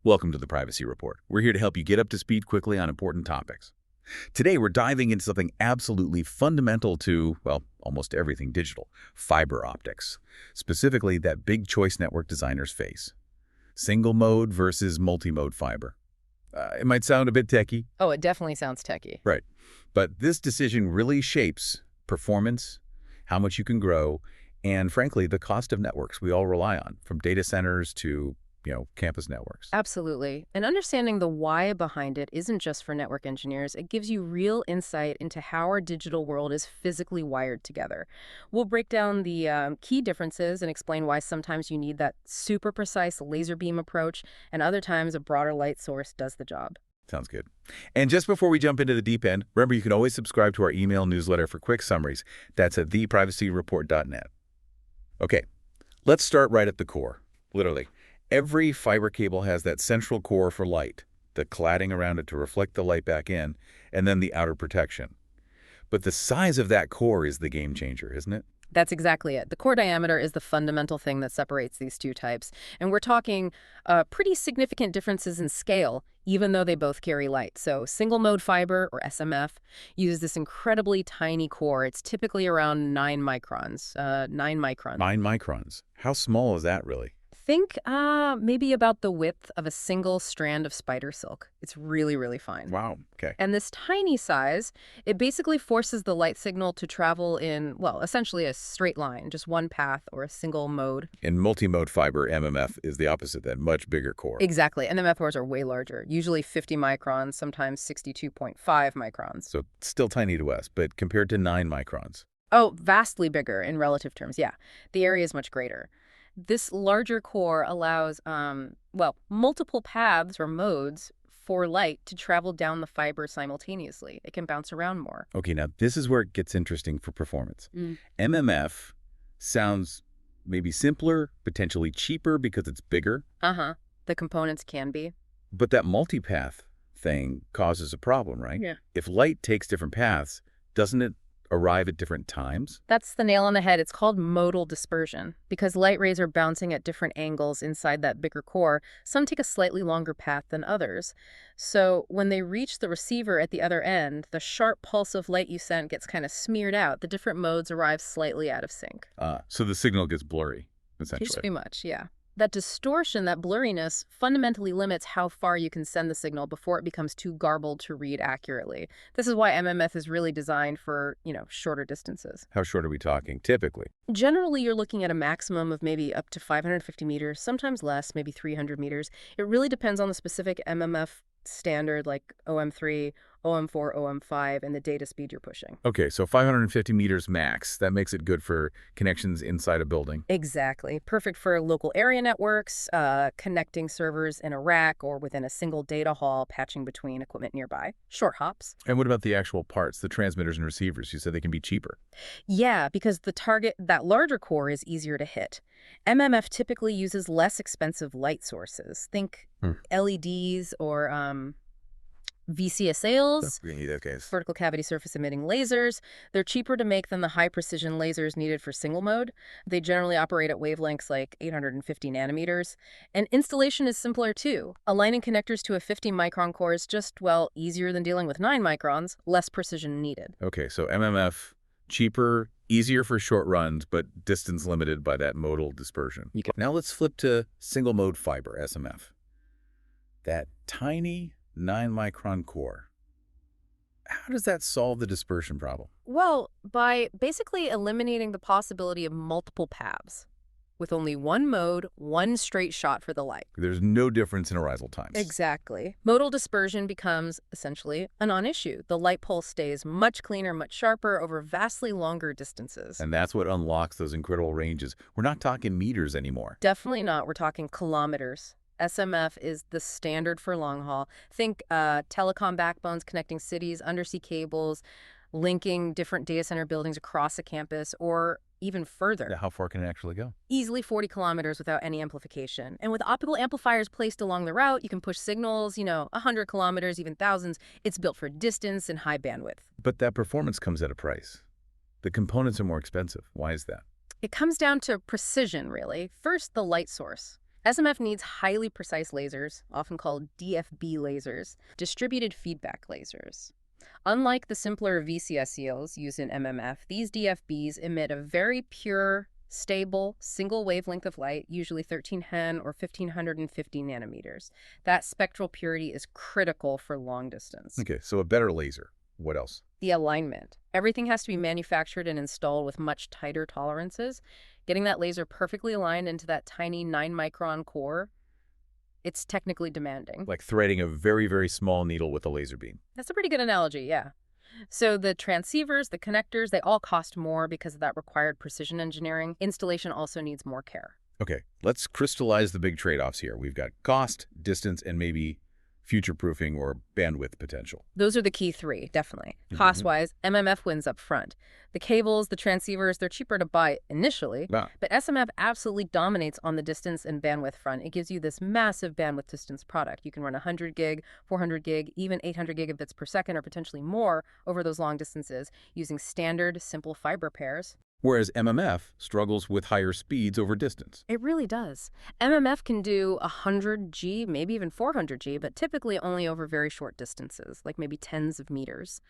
Welcome to the Privacy Report. We're here to help you get up to speed quickly on important topics. Today, we're diving into something absolutely fundamental to, well, almost everything digital, fiber optics. Specifically, that big choice network designers face. Single mode versus multimode fiber. It might sound a bit techy. Oh, it definitely sounds techy. Right. But this decision really shapes performance, how much you can grow, and frankly, the cost of networks we all rely on, from data centers to campus networks. Absolutely. And understanding the why behind it isn't just for network engineers. It gives you real insight into how our digital world is physically wired together. We'll break down the key differences and explain why sometimes you need that super precise laser beam approach, and other times a broader light source does the job. Sounds good. And just before we jump into the deep end, remember you can always subscribe to our email newsletter for quick summaries. That's at theprivacyreport.net. Okay, let's start right at the core, literally. Every fiber cable has that central core for light, the cladding around it to reflect the light back in, and then the outer protection. But the size of that core is the game changer, isn't it? That's exactly it. The core diameter is the fundamental thing that separates these two types. And we're talking pretty significant differences in scale, even though they both carry light. So single mode fiber, or SMF, uses this incredibly tiny core. It's typically around 9 microns. 9 microns. 9 microns. How small is that really? Think maybe about the width of a single strand of spider silk. It's really, really fine. Wow. Okay. And this tiny size, it basically forces the light signal to travel in, well, essentially a straight line, just one path or a single mode. In multimode fiber, MMF is the opposite, that much bigger core. Exactly. And the MMF cores are way larger, usually 50 microns, sometimes 62.5 microns. So still tiny to us, but compared to 9 microns. Oh, vastly bigger in relative terms, yeah. The area is much greater. This larger core allows, multiple paths or modes for light to travel down the fiber simultaneously. It can bounce around more. Okay, now this is where it gets interesting for performance. MMF sounds maybe simpler, potentially cheaper because it's bigger. The components can be. But that multipath thing causes a problem, right? Yeah. If light takes different paths, doesn't it arrive at different times? That's the nail on the head. It's called modal dispersion. Because light rays are bouncing at different angles inside that bigger core, some take a slightly longer path than others. So when they reach the receiver at the other end, the sharp pulse of light you sent gets kind of smeared out. The different modes arrive slightly out of sync. So the signal gets blurry, essentially. Pretty much, yeah. That distortion, that blurriness, fundamentally limits how far you can send the signal before it becomes too garbled to read accurately. This is why MMF is really designed for, shorter distances. How short are we talking, typically? Generally, you're looking at a maximum of maybe up to 550 meters, sometimes less, maybe 300 meters. It really depends on the specific MMF standard, like OM3, OM4, OM5, and the data speed you're pushing. Okay, so 550 meters max. That makes it good for connections inside a building. Exactly. Perfect for local area networks, connecting servers in a rack or within a single data hall, patching between equipment nearby. Short hops. And what about the actual parts, the transmitters and receivers? You said they can be cheaper. Yeah, because the target, that larger core, is easier to hit. MMF typically uses less expensive light sources. Think LEDs or VCSELs, vertical cavity surface emitting lasers. They're cheaper to make than the high precision lasers needed for single mode. They generally operate at wavelengths like 850 nanometers. And installation is simpler too. Aligning connectors to a 50 micron core is just, easier than dealing with 9 microns, less precision needed. Okay, so MMF, cheaper, easier for short runs, but distance limited by that modal dispersion. Now let's flip to single mode fiber, SMF. That tiny 9-micron core. How does that solve the dispersion problem? Well, by basically eliminating the possibility of multiple paths. With only one mode, one straight shot for the light. There's no difference in arrival times. Exactly. Modal dispersion becomes, essentially, a non-issue. The light pulse stays much cleaner, much sharper over vastly longer distances. And that's what unlocks those incredible ranges. We're not talking meters anymore. Definitely not. We're talking kilometers. SMF is the standard for long haul. Think telecom backbones connecting cities, undersea cables, linking different data center buildings across a campus, or even further. How far can it actually go? Easily 40 kilometers without any amplification. And with optical amplifiers placed along the route, you can push signals, 100 kilometers, even thousands. It's built for distance and high bandwidth. But that performance comes at a price. The components are more expensive. Why is that? It comes down to precision, really. First, the light source. SMF needs highly precise lasers, often called DFB lasers, distributed feedback lasers. Unlike the simpler VCSELs used in MMF, these DFBs emit a very pure, stable, single wavelength of light, usually 1310 or 1550 nanometers. That spectral purity is critical for long distance. Okay, so a better laser. What else? The alignment. Everything has to be manufactured and installed with much tighter tolerances. Getting that laser perfectly aligned into that tiny 9-micron core, it's technically demanding. Like threading a very, very small needle with a laser beam. That's a pretty good analogy, yeah. So the transceivers, the connectors, they all cost more because of that required precision engineering. Installation also needs more care. Okay, let's crystallize the big trade-offs here. We've got cost, distance, and maybe future-proofing or bandwidth potential. Those are the key three, definitely. Cost-wise, MMF wins up front. The cables, the transceivers, they're cheaper to buy initially, but SMF absolutely dominates on the distance and bandwidth front. It gives you this massive bandwidth distance product. You can run 100 gig, 400 gig, even 800 gigabits per second or potentially more over those long distances using standard, simple fiber pairs. Whereas MMF struggles with higher speeds over distance. It really does. MMF can do 100G, maybe even 400G, but typically only over very short distances, like maybe tens of meters.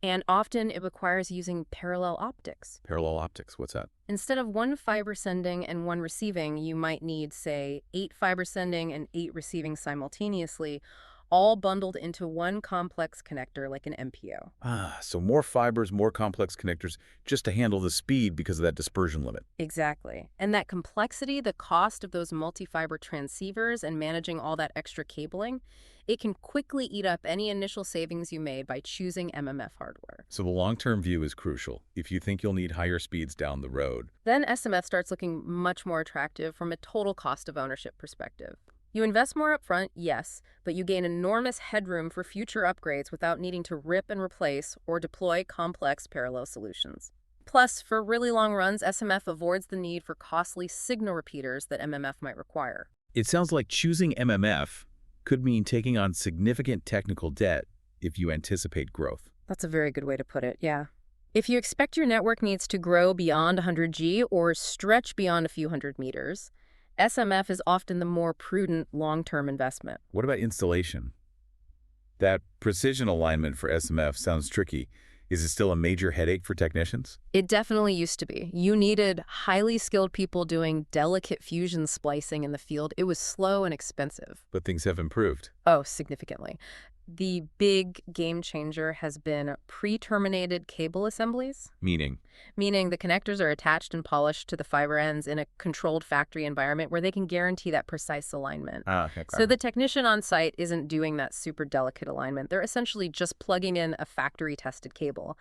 And often it requires using parallel optics. Parallel optics, what's that? Instead of one fiber sending and one receiving, you might need, say, 8 fiber sending and 8 receiving simultaneously, all bundled into one complex connector like an MPO. So more fibers, more complex connectors just to handle the speed because of that dispersion limit. Exactly. And that complexity, the cost of those multi-fiber transceivers and managing all that extra cabling, it can quickly eat up any initial savings you made by choosing MMF hardware. So the long-term view is crucial. If you think you'll need higher speeds down the road, then SMF starts looking much more attractive from a total cost of ownership perspective. You invest more upfront, yes, but you gain enormous headroom for future upgrades without needing to rip and replace or deploy complex parallel solutions. Plus, for really long runs, SMF avoids the need for costly signal repeaters that MMF might require. It sounds like choosing MMF could mean taking on significant technical debt if you anticipate growth. That's a very good way to put it, yeah. If you expect your network needs to grow beyond 100G or stretch beyond a few hundred meters, SMF is often the more prudent long-term investment. What about installation? That precision alignment for SMF sounds tricky. Is it still a major headache for technicians? It definitely used to be. You needed highly skilled people doing delicate fusion splicing in the field. It was slow and expensive. But things have improved. Oh, significantly. The big game changer has been pre-terminated cable assemblies. Meaning the connectors are attached and polished to the fiber ends in a controlled factory environment where they can guarantee that precise alignment. Okay. So the technician on site isn't doing that super delicate alignment. They're essentially just plugging in a factory-tested cable.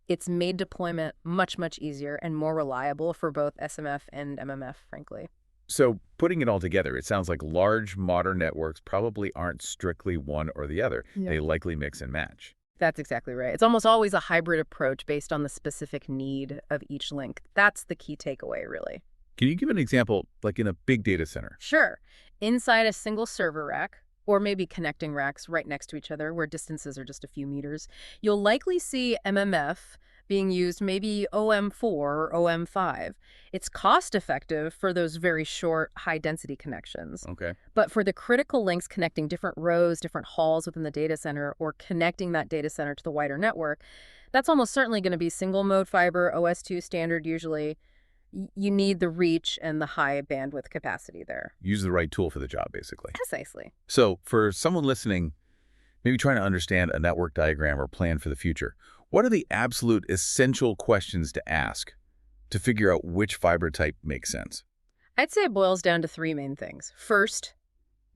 It's made deployment much, much easier and more reliable for both SMF and MMF, frankly. So putting it all together, it sounds like large modern networks probably aren't strictly one or the other. Yeah. They likely mix and match. That's exactly right. It's almost always a hybrid approach based on the specific need of each link. That's the key takeaway, really. Can you give an example, like in a big data center? Sure. Inside a single server rack, or maybe connecting racks right next to each other where distances are just a few meters, you'll likely see MMF being used, maybe OM4 or OM5. It's cost-effective for those very short, high-density connections. Okay. But for the critical links connecting different rows, different halls within the data center, or connecting that data center to the wider network, that's almost certainly going to be single-mode fiber, OS2 standard usually. You need the reach and the high bandwidth capacity there. Use the right tool for the job, basically. Precisely. So for someone listening, maybe trying to understand a network diagram or plan for the future, what are the absolute essential questions to ask to figure out which fiber type makes sense? I'd say it boils down to 3 main things. First,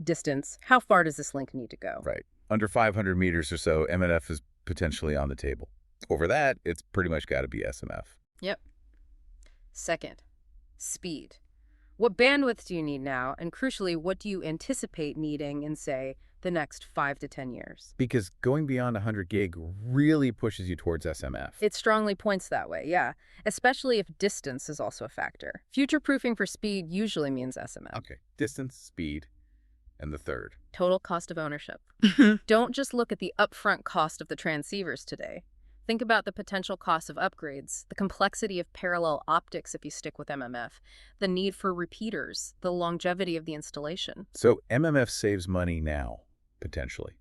distance. How far does this link need to go? Right. Under 500 meters or so, MMF is potentially on the table. Over that, it's pretty much got to be SMF. Yep. Second, speed. What bandwidth do you need now? And crucially, what do you anticipate needing in, say, the next 5 to 10 years? Because going beyond 100 gig really pushes you towards SMF. It strongly points that way, yeah. Especially if distance is also a factor. Future-proofing for speed usually means SMF. Okay. Distance, speed, and the third. Total cost of ownership. Don't just look at the upfront cost of the transceivers today. Think about the potential cost of upgrades, the complexity of parallel optics if you stick with MMF, the need for repeaters, the longevity of the installation. So MMF saves money now, potentially.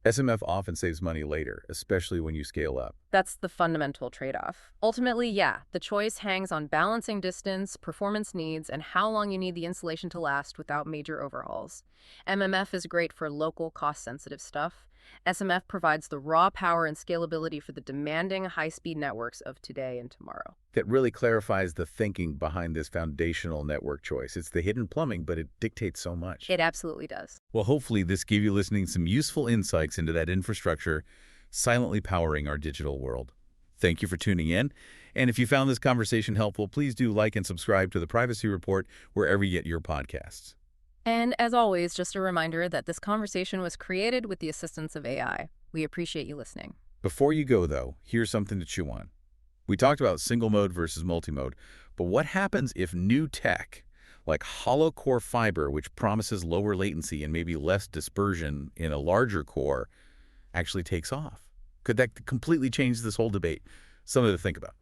SMF often saves money later, especially when you scale up. That's the fundamental trade-off. Ultimately, yeah, the choice hangs on balancing distance, performance needs, and how long you need the installation to last without major overhauls. MMF is great for local, cost-sensitive stuff. SMF provides the raw power and scalability for the demanding, high-speed networks of today and tomorrow. That really clarifies the thinking behind this foundational network choice. It's the hidden plumbing, but it dictates so much. It absolutely does. Well, hopefully this gave you listening some useful insights into that infrastructure silently powering our digital world. Thank you for tuning in. And if you found this conversation helpful, please do like and subscribe to the Privacy Report wherever you get your podcasts. And as always, just a reminder that this conversation was created with the assistance of AI. We appreciate you listening. Before you go, though, here's something to chew on. We talked about single mode versus multimode, but what happens if new tech, like hollow core fiber, which promises lower latency and maybe less dispersion in a larger core, actually takes off? Could that completely change this whole debate? Something to think about.